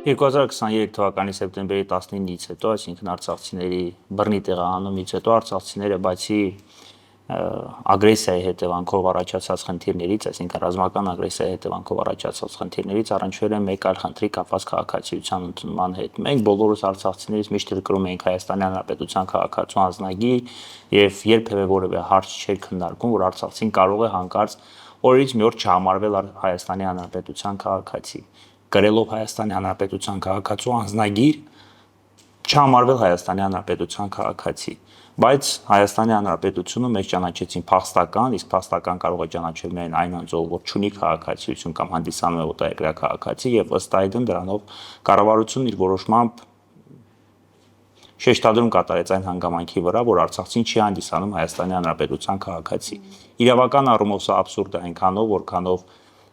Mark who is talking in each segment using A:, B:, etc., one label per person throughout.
A: 2023 թվականի սեպտեմբերի 19-ից հետո, այսինքն արցախցիների բռնի տեղահանումից հետո արցախցիները բացի ագրեսիայի հետևանքով առաջացած խնդիրներից, այսինքն ռազմական ագրեսիայի հետևանքով առաջացած խնդիրներից առնչվել են մեկ այլ խնդրի կապված քաղաքացիության ընդունման հետ։ Մենք բոլորս արցախցիներից միշտ գրկրում ենք Հայաստանի Հանրապետության քաղաքացու անձնագիր եւ երբեւե որևէ հարց չէր քննարկում, որ արցախցին կարող է հանկարծ օրից մի օր չհամարվել Հայաստանի Հանրապետության քաղաքացի։ Գրելով Հայաստանի Հանրապետության քաղաքացու անձնագիր չհամարվել Հայաստանի Հանրապետության քաղաքացի, բայց Հայաստանի Հանրապետությունը մեզ ճանաչեցին փախստական, իսկ փախստական կարող է ճանաչել միայն այն անձով, որ չունի քաղաքացիություն կամ հանդիսանում է օտարերկրյա քաղաքացի, եւ ըստ այդմ դրանով կառավարությունն իր որոշմամբ շեշտադրում կատարեց այն հանգամանքի վրա, որ արցախցին չի հանդիսանում Հայաստանի Հանրապետության քաղաքացի։ Իրավական առումով սա աբսուրդ է այնքանով, որքանով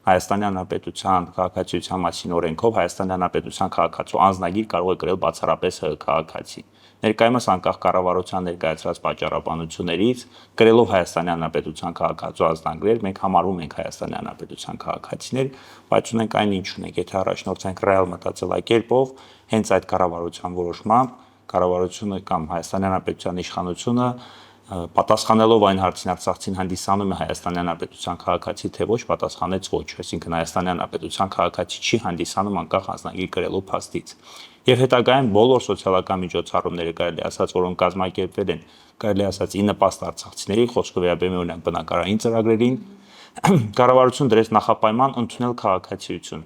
A: Հայաստանի Հանրապետության քաղաքացիության մասին օրենքով Հայաստանի Հանրապետության քաղաքացու անձնագիր կարող է գրել բացառապես ՀՀ քաղաքացի։ Ներկայումս անկախ կառավարության ներկայացրած պատճառաբանություններից գրելով Հայաստանի Հանրապետության քաղաքացու անձնագրեր մենք համարվում ենք Հայաստանի Հանրապետության քաղաքացիներ, բայց ունենք այն ինչ ունենք, եթե առաջնորդենք ռեալ մտածելակերպով, հենց այդ կառավարության որոշմամբ կառավարությունը կամ Հայաստանի Հանրապետության իշխանությունը պատասխանելով այն հարցին արցախցին հանդիսանում է Հայաստանի Հանրապետության քաղաքացի թե ոչ, պատասխանեց ոչ, այսինքն Հայաստանի Հանրապետության քաղաքացի չի հանդիսանում անկախ անձնագիր գրելու փաստից։ Եվ հետագայում բոլոր սոցիալական միջոցառումները կարելի ասած, որոնք կազմակերպվել են, կարելի ասած ի նպաստ արցախցիների, խոսքը վերաբերում է օրինակ բնակարային ծրագրերին, կառավարությունը դրեց նախապայման ընդունել քաղաքացիություն։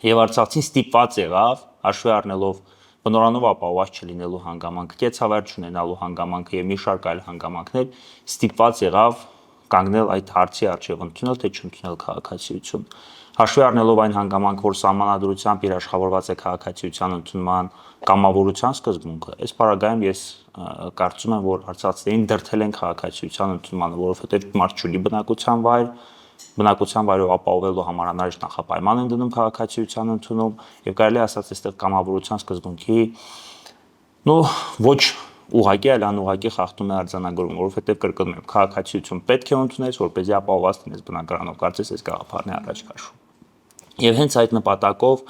A: Եվ արցախցին ստիպված եղավ, հաշվի առնելով բնորանով ապահովված չլինելու հանգամանքը, կեցավայր չունենալու հանգամանքը եւ մի շարք այլ հանգամանքներ, ստիպված եղավ կանգնել այդ հարցի առջև ընդունել թե չընդունել քաղաքացիություն։ Հաշվի առնելով այն հանգամանքը, որ սահմանադրությամբ երաշխավորված է քաղաքացիության ընդունման կամավորության սկզբունքը, այս պարագայում ես կարծում եմ, որ արցախցիներին դրդել են քաղաքացիության ընդունմանը, որովհետեւ մարդ չունի բնակության վայրով ապահովելու համար անհրաժեշտ նախապայման են դնում քաղաքացիության ընդունում եւ կարելի ասած այստեղ կամավորության սկզբունքի ոչ ուղղակի այլ անուղղակի խախտում է արձանագրում, որովհետեւ կրկնում եմ, քաղաքացիություն պետք է ընդունես, որպեսզի ապահովված լինես բնակարանով, կարծես այս գաղափարն է առաջ քաշվում։ Եվ հենց այդ նպատակով,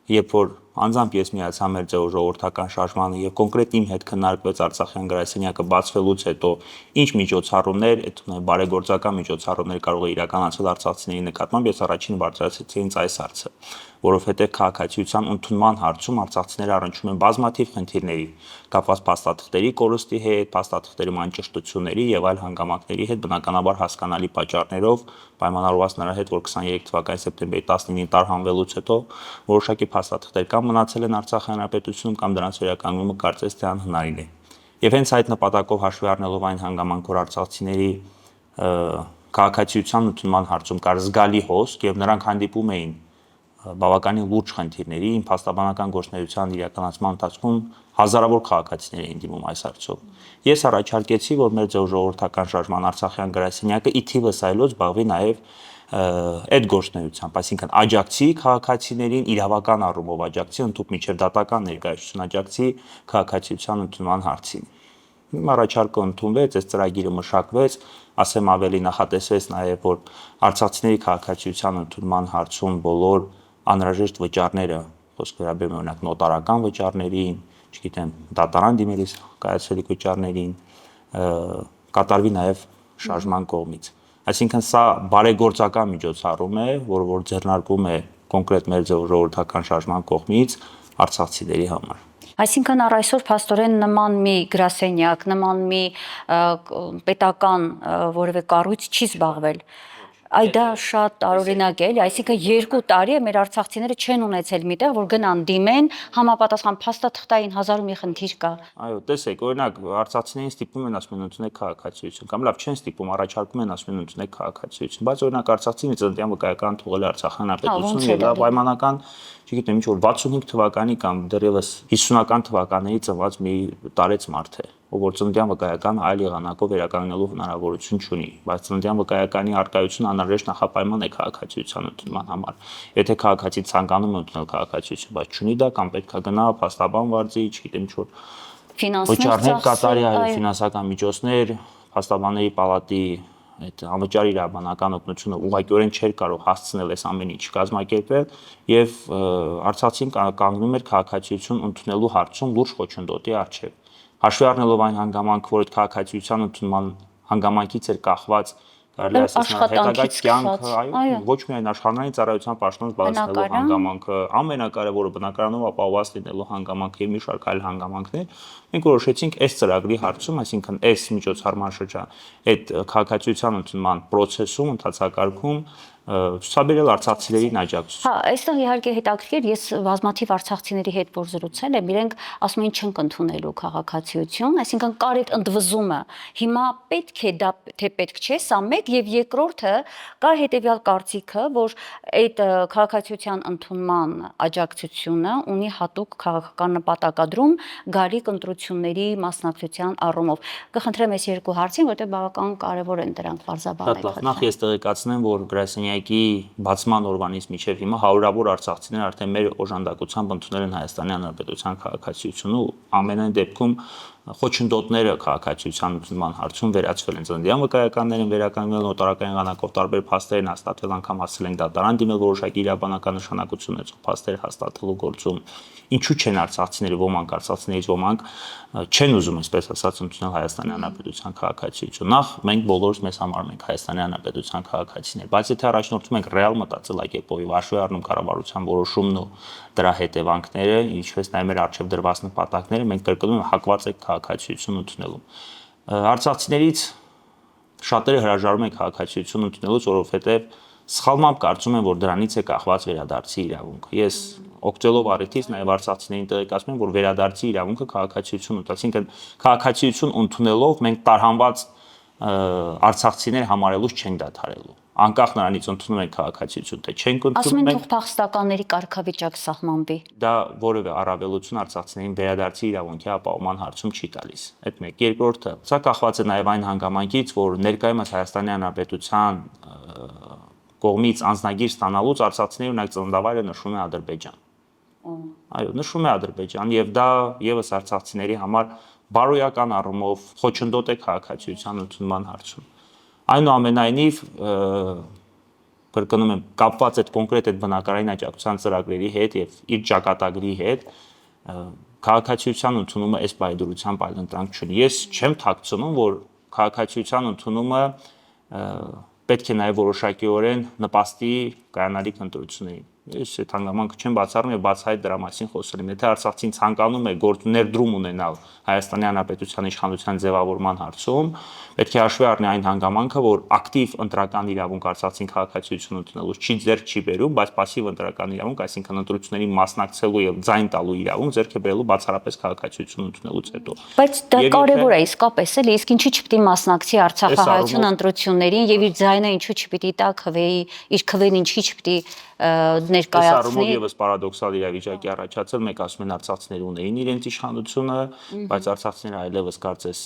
A: երբ որ անձամբ ես միացա մեր ձեւով ժողովրդական շարժմանը եւ կոնկրետ իմ հետ քննարկվեց Արցախյան գրասենյակը բացվելուց հետո ինչ միջոցառումներ, այդ բարեգործական միջոցառումներ կարող է իրականացնել արցախցիների նկատմամբ, ես առաջինը բարձրացրեցի հենց այս հարցը, որովհետեւ քաղաքացիության ընդունման հարցում արցախցիները առնչվում են բազմաթիվ խնդիրների, կապված փաստաթղթերի կորստի հետ, փաստաթղթերի մանճշտությունների եւ այլ հանգամանքների հետ, բնականաբար հասկանալի պատճառներով, պայմանավորված նրա հետ, որ 23 թվականի սեպտեմբերի 19-ին տարհանվելուց հետո որոշակի փաստաթղթեր կամ մնացել են Արցախի Հանրապետությունում կամ դրանց վերականգնումը կարծես թե անհնարին է։ Եվ հենց այդ նպատակով հաշվի առնելով այն հանգամանք, որ արցախցիների քաղաքացիության ընդունման հարցում կար զգալի հոսք եւ նրանք հանդիպում էին բավականին լուրջ խնդիրների, փաստաբանական գործունեության իրականացման ընթացքում հազարավոր քաղաքացիներ էին դիմում այս հարցով։ Ես առաջարկեցի, որ մեր ժողովրդական շարժման Արցախյան գրասենյակը ի թիվս այլոց զբաղվի նաեւ այդ գործունեությամբ, այսինքն աջակցի քաղաքացիներին իրավական առումով աջակցի, ընդհանուր միջև դատական ներկայացություն աջակցի քաղաքացիության ընդունման հարցին։ Առաջարկը ընդունվեց, այս ծրագիրը մշակվեց, ասեմ ավելի նախատեսվեց նաև, որ արցախցիների քաղաքացիության ընդունման հարցում բոլոր անհրաժեշտ վճարները, խոսքը վերաբերում է օրինակ նոտարական վճարներին, չգիտեմ, դատարան դիմելիս կայացվելիք վճարներին, կատարվի նաև շարժման կողմից։ Այսինքն սա բարեգործական միջոցառում է, որ ձեռնարկվում է կոնկրետ մեր ժողովրդական շարժման կողմից արցախցիների համար։
B: Այսինքն առ այսօր փաստորեն նման մի գրասենյակ, նման մի պետական որևէ կառույց չի զբաղվել։ Այ դա շատ տարօրինակ է, էլի, այսինքն 2 տարի է մեր արցախցիները չեն ունեցել միտեղ, որ գնան դիմեն, համապատասխան փաստաթղթային 1000 մի խնդիր կա։
A: Այո, տեսեք, օրինակ արցախցիներին ստիպում են ասում են ընդունեք քաղաքացիություն, կամ լավ չեն ստիպում, առաջարկում են ասում են ընդունեք քաղաքացիություն, բայց օրինակ արցախցին ծննդյան վկայական թողել է Արցախի Հանրապետությունը եւ դա պայմանական, չգիտեմ, ինչ որ 65 թվականի կամ դեռևս 50-ական թվականների ծնված մի տարեց մարդ է, ով որ ծննդյան վկայական այլ եղանակով վերականգնելու հնարավորություն չունի, բայց ծննդյան վկայականի արկայությունը անհրաժեշտ նախապայման է քաղաքացիության ընդունման համար։ Եթե քաղաքացին ցանկանում է ընդունել քաղաքացիություն, բայց չունի դա, կամ պետք է գնա փաստաբան վարձի, չգիտեմ ինչ որ վճարներ կատարի, այլ ֆինանսական միջոցներ, փաստաբանների պալատի այդ անվճար իրավաբանական օգնությունը ուղղակիորեն չէր կարող հասցնել այս ամեն ինչ կազմակերպել եւ Արցախցին կանգնում էր քաղաքացիություն ընդունելու հարցում լուրջ խոչընդոտի առջեւ։ Հաշվի առնելով այն հանգամանքը, որ այդ քաղաքացիության ընդունման հանգամանքից էր կախված կարելի ասել հետագա կյանքը, այո, ոչ միայն աշխարհային ծառայության պաշտոն զբաղեցնելու հանգամանքը, ամենակարևորը բնակարանով ապահովված լինելու հանգամանքը եւ մի շարք այլ հանգամանքներ, մենք որոշեցինք այս ծրագրի հարցում, այսինքն այս միջոցառման շրջան, այդ քաղաքացիության ընդունման process-ում, ընթացակարգում ցուցաբերել արցախցիներին աջակցություն։
B: Հա, այստեղ իհարկե հետաքրքիր, ես բազմաթիվ արցախցիների հետ որ զրուցել եմ, իրենք ասում են չենք ընդունելու քաղաքացիություն, այսինքն կար այդ ընդվզումը։ Հիմա պետք է դա թե պետք չէ, սա մեկ, եւ երկրորդը կա հետեւյալ կարծիքը, որ այդ քաղաքացիության ընդունման աջակցությունը ունի հատուկ քաղաքական նպատակադրում գարիկ ընտրությունների մասնակցության առումով։ Կխնդրեմ այս երկու հարցին, որտեղ բավական կարևոր են դրանք բարձրաբանել։
A: Նախ ես տեղեկացնեմ, որ գրասենյակի բացման օրվանից մինչև հիմա հարյուրավոր արցախցիներ արդեն մեր օժանդակությամբ ընդունել են Հայաստանի Հանրապետության քաղաքացիությունը ու ամենայն դեպքում խոչընդոտները քաղաքացիության ընդունման հարցում վերացվել են։ Ծննդյան վկայականներ են վերականգնել, նոտարական եղանակով տարբեր փաստեր են հաստատվել, անգամ հասցրել են դատարան դիմել որոշակի իրավաբանական նշանակություն ունեցող փաստեր հաստատելու գործում։ Ինչու չեն արցախցիները, ոմանք արցախցիներից ոմանք չեն ուզում, այսպես ասած, ընդունել Հայաստանի Հանրապետության քաղաքացիություն։ Նախ մենք բոլորս մեզ համարում ենք Հայաստանի Հանրապետության քաղաքացիներ, բայց եթե առաջնորդվում ենք ռեալ մտածելակերպով եւ հաշվի առնում կառավարության որոշումն ու դրա հետևանքները, ինչպես նաեւ մեր արժեվ դրված նպատակները, մենք կրկնում ենք հակված ենք քաղաքացիություն ընդունելու։ Արցախցիներից շատերը հրաժարվում են քաղաքացիություն ընդունելուց, որովհետեւ սխալմամբ կարծում են, որ դրանից է կախված վերադարձի իրավունքը։ Ես օգտվելով առիթից նաև արցախցիներին տեղեկացնում եմ, որ վերադարձի իրավունքը քաղաքացիություն ունի, այսինքն քաղաքացիություն ընդունելով մենք տարհանված արցախցիներ համարելուց չենք դադարելու։ Անկախ նրանից ընդունում են քաղաքացիություն, թե չենք ընդունում։
B: Ասում են թող փախստականների կարգավիճակ սահմանվի։
A: Դա որևէ առավելություն արցախցիներին վերադարձի իրավունքի ապահովման հարցում չի տալիս։ Այդ մեկ։ Երկրորդը, սա կախված է նաև այն հանգամանքից, որ ներկայումս Հայաստանի Հանրապետության կողմից անձնագիր ստանալուց արցախցիների ունակ ծննդավայրը նշվում է Ադրբեջան։ Այո, նշվում է Ադրբեջան եւ դա եւս արցախցիների համար բարոյական առումով խոչընդոտ է քաղաքացիության ընդունման հարցում։ Այնուամենայնիվ կրկնում եմ, կապված այդ կոնկրետ այդ բնակարային աջակցության ծրագրերի հետ եւ իր ճակատագրի հետ քաղաքացիության ընդունումը այս պայդրությամբ այլընտրանք չունի։ Ես չեմ թաքցնում, որ քաղաքացիության ընդունումը պետք է նաև որոշակիորեն նպաստի կայանալիք ընտրություններին։ Ես այդ հանգամանքը չեմ բացառում եւ բացահայտ դրա մասին խոսել եմ։ Եթե Արցախցին ցանկանում է ներդրում ունենալ Հայաստանի Հանրապետության իշխանության ձևավորման հարցում, պետք է հաշվի առնի այն հանգամանքը, որ ակտիվ ընտրական իրավունք Արցախցին քաղաքացիություն ընդունելուց չի ձեռք չի բերում, բայց пассив ընտրական իրավունք, այսինքն ընտրություններին մասնակցելու եւ ձայն տալու իրավունք ձեռք է բերելու բացառապես քաղաքացիություն ընդունելուց հետո։
B: Բայց դա կարևոր է իսկապես էլի, իսկ ինչի չպիտի մասնակցի Արցախահայություն ընտրություններին եւ իր ձայնը ինչու չպիտի տա քվեի, իր քվեն ինչի չպիտի ներկայացնի։
A: Այս եւս պարադոքսալ իրավիճակի առաջացել, մեկ ասում են արցախցիները ունեին իրենց իշխանությունը, բայց արցախցիները այլևս կարծես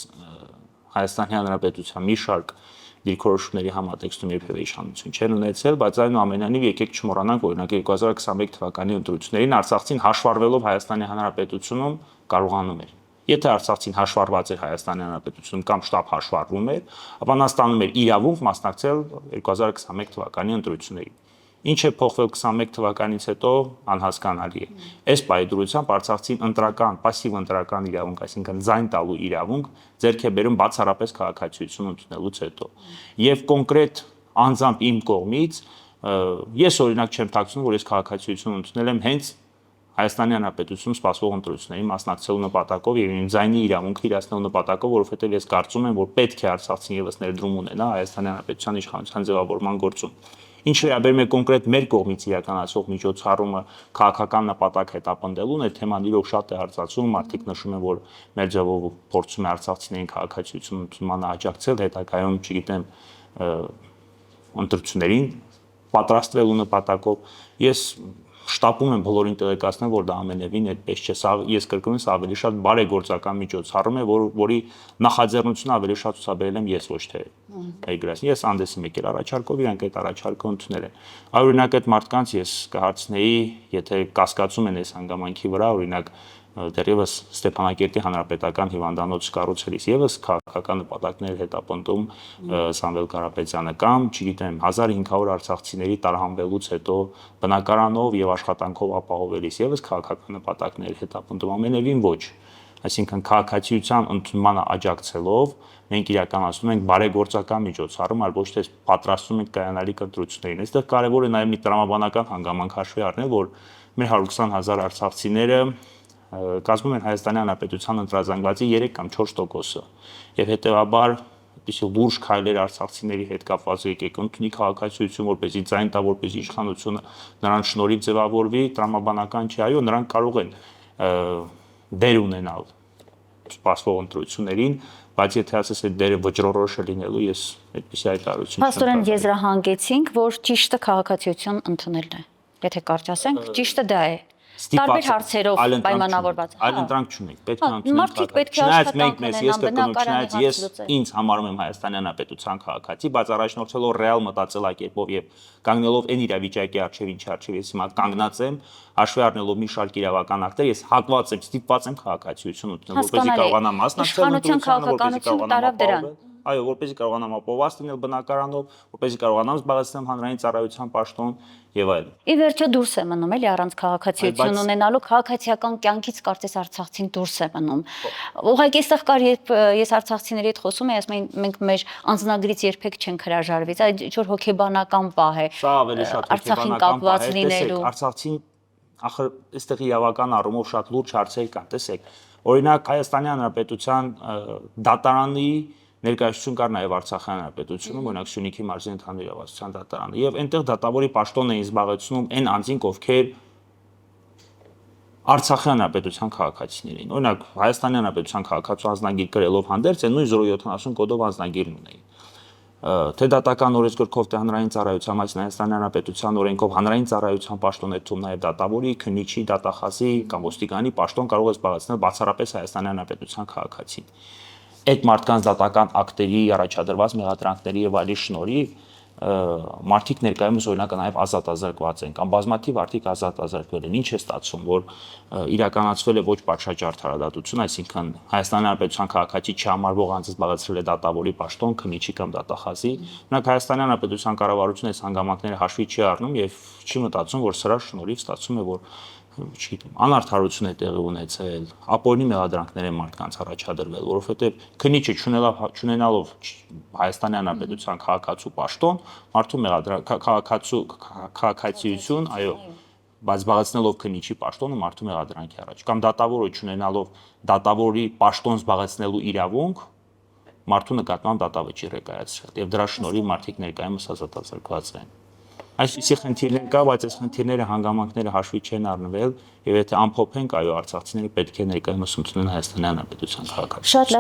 A: Հայաստանի Հանրապետության մի շարք դիրքորոշումների համատեքստում երբևէ իշխանություն չեն ունեցել, բայց այնուամենայնիվ եկեք չմոռանանք, օրինակ 2021 թվականի ընտրություններին Արցախցին հաշվառվելով Հայաստանի Հանրապետությունում կարողանում էր։ Եթե Արցախցին հաշվառված էր Հայաստանի Հանրապետությունում կամ շտապ հաշվառվում էր, ապա նա ստանում էր իրավունք մասնակցել 2021 թվականի ընտրություններին։ Ինչ է փոխվել 21 թվականից հետո անհասկանալի է։ Այս պայդրությամբ Արցախցին ընտրական, пассив ընտրական իրավունք, այսինքն ձայն տալու իրավունք ձեռք է բերում բացառապես քաղաքացիություն ընդունելուց հետո։ Եվ կոնկրետ անձամբ իմ կողմից ես օրինակ չեմ թաքցնում, որ ես քաղաքացիություն ընդունել եմ հենց Հայաստանի Հանրապետությունում սպասվող ընտրություններին մասնակցելու նպատակով եւ իմ ձայնի իրավունքը իրացնելու նպատակով, որովհետեւ ես կարծում եմ, որ պետք է Արցախցին եւս ներդրում ունենա Հայաստանի Հանրապետության իշխանության ձևավորման գործում։ Ինչ վերաբերում է կոնկրետ մեր կողմից իրականացվող միջոցառումը քաղաքական նպատակ հետապնդելուն, այդ թեման իրոք շատ է արծացում, մարդիկ նշում են, որ մեր ձևով փորձում է արցախցիներին քաղաքացիություն ընդունմանը աջակցել, հետագայում, չգիտեմ, ընտրություններին պատրաստվելու նպատակով։ Ես շտապում եմ բոլորին տեղեկացնել, որ դա ամենևին այդպես չէ, սա ես կրկնում եմ, ավելի շատ բարեգործական միջոցառում է, որի նախաձեռնությունը ավելի շատ ցուցաբերել եմ ես, ոչ թե Էգրասին։ Ես անդես եմ եկել առաջարկով, իրանք այդ առաջարկը ընդունել են։ Այ օրինակ այդ մարդկանց ես կհարցնեի, եթե կասկածում են այս հանգամանքի վրա, օրինակ դեռևս Ստեփանակերտի հանրապետական հիվանդանոց կառուցելիս եւս քաղաքական նպատակներ հետապնդում Սամվել Կարապետյանը կամ, չգիտեմ, 1500 արցախցիների տարհանվելուց հետո բնակարանով եւ աշխատանքով ապահովելիս եւս քաղաքական նպատակներ հետապնդում, ամենևին ոչ։ Այսինքն քաղաքացիության ընդունմանը աջակցելով մենք իրականացնում ենք բարեգործական միջոցառում, այլ ոչ թե պատրաստում ենք կայանալիք ընտրություններին։ Այստեղ կարևոր է նաեւ մի տրամաբանական հանգամանք հաշվի առնել, որ մեր 120,000 արցախցիները կազմում են Հայաստանի Հանրապետության ընտրազանգվածի 3 կամ 4%-ը եւ հետեւաբար այդպիսի լուրջ քայլեր արցախցիների հետ կապված եկեք ընդունի քաղաքացիություն, որպեսզի ձայն տա, որպեսզի իշխանությունը նրանց շնորհիվ ձևավորվի, տրամաբանական չի, այո, նրանք կարող են դեր ունենալ սպասվող ընտրություններին, բայց եթե ասես այդ դերը վճռորոշ է լինելու, ես այդպիսի հայտարարություն չեմ
B: Պաստորեն եզրահանգեցինք, որ ճիշտը քաղաքացիություն ընդունելն է։ Եթե կարճ ասենք, ճիշտը դա է։ Տարբեր հարցերով պայմանավորված։
A: Այլ ընտրանք չունենք, պետք է ընդունենք։
B: Մարդիկ պետք է աշխատանք ունենան,
A: ես կրկնում, չնայած ես ինձ համարում եմ Հայաստանի Հանրապետության քաղաքացի, բայց առաջնորդելով ռեալ մտածելակերպով եւ կանգնելով այն իրավիճակի առջեւ, ինչի առջեւ ես հիմա կանգնած եմ, հաշվի առնելով մի շարք իրավական ակտեր, ես հակված եմ, ստիպված եմ քաղաքացիություն ընդունել, որպեսզի կարողանամ մասնակցել ընտրությանը, այո, որպեսզի կարողանամ ապահովված լինել բնակարանով, որպեսզի կարողանամ զբաղեցնել հանրային ծառայության պաշտոն եւ այլն։
B: Ի վերջո դուրս է մնում էլի առանց քաղաքացիություն ունենալու քաղաքացիական կյանքից կարծես արցախցին դուրս է մնում։ Ուղղակի այստեղ կար երբ ես արցախցիների հետ խոսում եմ, ասում են մենք մեր անձնագրից երբեք չենք հրաժարվի, այդ ինչ որ հոգեբանական պահ է։
A: Սա ավելի շատ
B: Արցախին կապված լինելու։
A: Արցախցին ախր այստեղ իրավական առումով շատ լուրջ հարցեր կան, տեսեք։ Օրինակ Հայաստանի Հանրապետության դատարանի ներկայացություն կար նաև Արցախի Հանրապետությունում, օրինակ Սյունիքի մարզի ընդհանուր իրավասության դատարանը, եւ այնտեղ դատավորի պաշտոն էին զբաղեցնում այն անձինք, ովքեր Արցախի Հանրապետության քաղաքացիներ էին։ Օրինակ Հայաստանի Հանրապետության քաղաքացու անձնագիր կրելով հանդերձ են նույն 070 կոդով անձնագիր ունեին։ Թե դատական օրենսգրքով, թե հանրային ծառայության, այս Հայաստանի Հանրապետության օրենքով հանրային ծառայության պաշտոն է թվում նաև դատավորի, քննիչի, դատախազի կամ ոստիկանի պաշտոն կարող է զբաղեցնել բացառապես Հայաստանի Հանրապետության քաղաքացին։ Այդ մարդկանց դատական ակտերի առաջադրված մեղադրանքների եւ այլի շնորհիվ մարդիկ ներկայումս օրինակ նաև ազատազրկված են կամ բազմաթիվ արդիկ ազատազրկվել են։ Ինչ է ստացվում, որ իրականացվել է ոչ պատշաճ արդարադատություն, այսինքն Հայաստանի Հանրապետության քաղաքացի չհամարվող անձը զբաղեցրել է դատավորի պաշտոն, քննիչի կամ դատախազի։ Օրինակ Հայաստանի Հանրապետության կառավարությունը այս հանգամանքները հաշվի չի առնում եւ չի մտածում, որ սրա շնորհիվ ստացվում է, որ չգիտեմ, անարդարություն է տեղի ունեցել, ապօրինի մեղադրանքներ են մարդկանց առաջադրվել, որովհետև քննիչը չունենալով Հայաստանի Հանրապետության քաղաքացու պաշտոն, մարդու քաղաքացիություն, այո, բայց զբաղեցնելով քննիչի պաշտոնը մարդու մեղադրանքի առաջ, կամ դատավորը չունենալով դատավորի պաշտոն զբաղեցնելու իրավունք, մարդու նկատմամբ դատավճիռ է կայացրել, եւ դրա շնորհիվ մարդիկ ներկայումս ազատազրկված են։ Այսպիսի խնդիրներ կա, բայց այս խնդիրները հանգամանքները հաշվի չեն առնվել, եւ եթե ամփոփենք, այո, արցախցիները պետք է ներկայումս ընդունեն Հայաստանի Հանրապետության քաղաքացիություն։